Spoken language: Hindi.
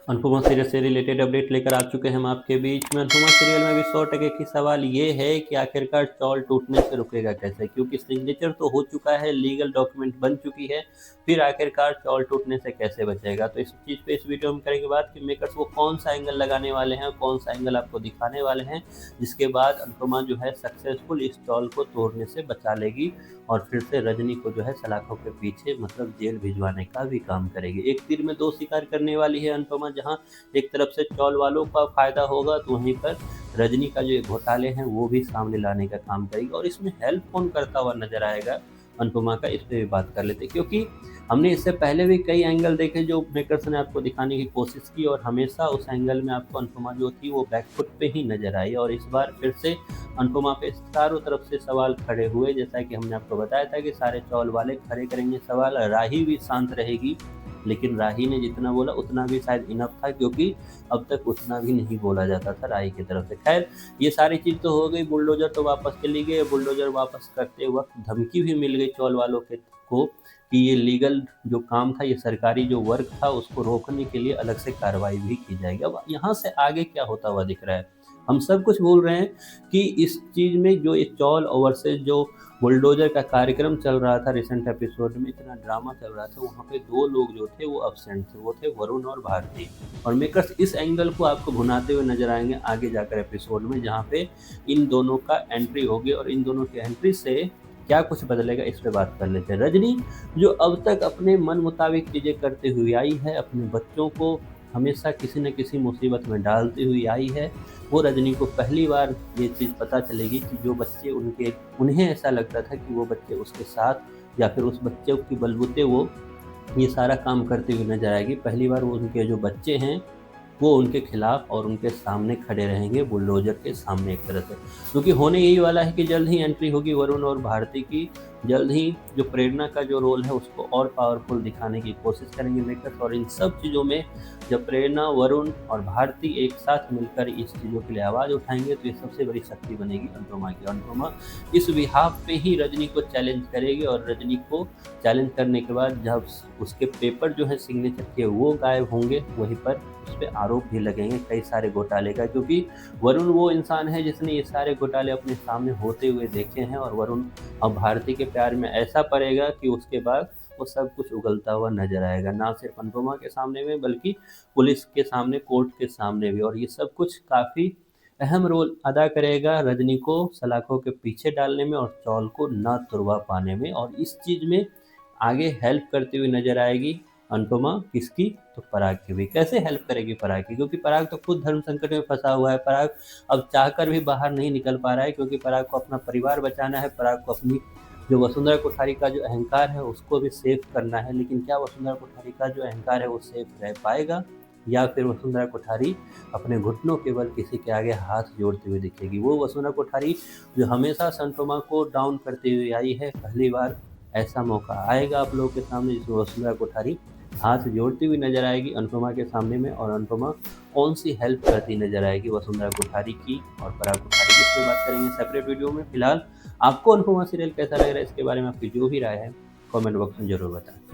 अनुपमा सीरियल से रिलेटेड अपडेट लेकर आ चुके हैं हम आपके बीच में। अनुपमा सीरियल में अभी 100 टके की सवाल ये है कि आखिरकार चौल टूटने से रुकेगा कैसे, क्योंकि सिग्नेचर तो हो चुका है, लीगल डॉक्यूमेंट बन चुकी है, फिर आखिरकार चौल टूटने से कैसे बचेगा। तो इस चीज़ पे इस वीडियो में करेंगे बात कि मेकर्स वो कौन सा एंगल लगाने वाले हैं, कौन सा एंगल आपको दिखाने वाले हैं, जिसके बाद अनुपमा जो है सक्सेसफुल इस चौल को तोड़ने से बचा लेगी और फिर से रजनी को जो है सलाखों के पीछे मतलब जेल भिजवाने का भी काम करेगी। एक तीर में दो शिकार करने वाली है अनुपमा, जहां एक तरफ से चौल वालों का फायदा होगा तो वहीं पर रजनी का जो घोटाले हैं वो भी सामने लाने का काम करेगी। और इसमें हेल्प कौन करता हुआ नजर आएगा अनुपमा का, इस पर भी बात कर लेते हैं, क्योंकि हमने इससे पहले भी कई एंगल देखे जो मेकर्स ने आपको दिखाने की कोशिश की और हमेशा उस एंगल में आपको अनुपमा जो थी वो बैकफुट पे ही नजर आई। और इस बार फिर से अनुपमा पे चारों तरफ से सवाल खड़े हुए, जैसा कि हमने आपको बताया था कि सारे चौल वाले खड़े करेंगे सवाल। राही भी शांत रहेगी, लेकिन राही ने जितना बोला उतना भी शायद इनफ था, क्योंकि अब तक उतना भी नहीं बोला जाता था राही की तरफ से। खैर, ये सारी चीज़ तो हो गई, बुलडोजर तो वापस चली गई। बुलडोजर वापस करते वक्त धमकी भी मिल गई चौल वालों के को कि ये लीगल जो काम था, ये सरकारी जो वर्क था, उसको रोकने के लिए अलग से कार्रवाई भी की जाएगी। अब यहाँ से आगे क्या होता हुआ दिख रहा है, हम सब कुछ बोल रहे हैं कि इस चीज़ में जो ये चौल वर्सेस जो बुलडोजर का कार्यक्रम चल रहा था, रिसेंट एपिसोड में इतना ड्रामा चल रहा था, वहाँ पे दो लोग जो थे वो अब्सेंट थे, वो थे वरुण और भारती। और मेकर्स इस एंगल को आपको भुनाते हुए नजर आएंगे आगे जाकर एपिसोड में, जहाँ पे इन दोनों का एंट्री होगी और इन दोनों की एंट्री से क्या कुछ बदलेगा इस पे बात कर लेते हैं। रजनी जो अब तक अपने मन मुताबिक चीज़ें करते हुए आई है, अपने बच्चों को हमेशा किसी न किसी मुसीबत में डालती हुई आई है, वो रजनी को पहली बार ये चीज़ पता चलेगी कि जो बच्चे उन्हें ऐसा लगता था कि वो बच्चे उसके साथ या फिर उस बच्चे की बलबूते वो ये सारा काम करते हुए नजर आएगी। पहली बार वो उनके जो बच्चे हैं वो उनके खिलाफ और उनके सामने खड़े रहेंगे, बुलडोजर के सामने एक तरह से। क्योंकि होने यही वाला है कि जल्द ही एंट्री होगी वरुण और भारती की। जल्द ही जो प्रेरणा का जो रोल है उसको और पावरफुल दिखाने की कोशिश करेंगे मेकर्स। और इन सब चीज़ों में जब प्रेरणा, वरुण और भारती एक साथ मिलकर इस चीज़ों के लिए आवाज़ उठाएंगे तो ये सबसे बड़ी शक्ति बनेगी अनुपमा की। अनुपमा इस बिहाफ पे ही रजनी को चैलेंज करेगी और रजनी को चैलेंज करने के बाद जब उसके पेपर जो है सिग्नेचर के वो गायब होंगे, वहीं पर उस पर आरोप भी लगेंगे कई सारे घोटाले का। क्योंकि वरुण वो इंसान है जिसने ये सारे घोटाले अपने सामने होते हुए देखे हैं और वरुण अब भारती के प्यार में ऐसा पड़ेगा कि उसके बाद वो सब कुछ उगलता हुआ नजर आएगा, ना सिर्फ अनुपमा के सामने में बल्कि पुलिस के सामने, कोर्ट के सामने भी। और ये सब कुछ काफ़ी अहम रोल अदा करेगा रजनी को सलाखों के पीछे डालने में और चौल को न तुड़वा पाने में। और इस चीज़ में आगे हेल्प करती हुई नजर आएगी अनुपमा, किसकी? तो पराग की भी। कैसे हेल्प करेगी पराग की? क्योंकि पराग तो खुद धर्म संकट में फंसा हुआ है। पराग अब चाहकर भी बाहर नहीं निकल पा रहा है, क्योंकि पराग को अपना परिवार बचाना है, पराग को अपनी जो वसुंधरा कोठारी का जो अहंकार है उसको भी सेव करना है। लेकिन क्या वसुंधरा कोठारी का जो अहंकार है वो सेफ रह पाएगा, या फिर वसुंधरा कोठारी अपने घुटनों के बल किसी के आगे हाथ जोड़ते हुए दिखेगी? वो वसुंधरा कोठारी जो हमेशा अनुपमा को डाउन करती हुई आई है, पहली बार ऐसा मौका आएगा आप लोगों के सामने जिसमें वसुंधरा कोठारी हाथ जोड़ती हुई नजर आएगी अनुपमा के सामने में। और अनुपमा कौन सी हेल्प करती नजर आएगी वसुंधरा कोठारी की और पराग कोठारी की, इस पर बात करेंगे सेपरेट वीडियो में। फिलहाल आपको अनुपमा सीरियल कैसा लग रहा है, इसके बारे में आपकी जो भी राय है कमेंट बॉक्स में जरूर बताएं।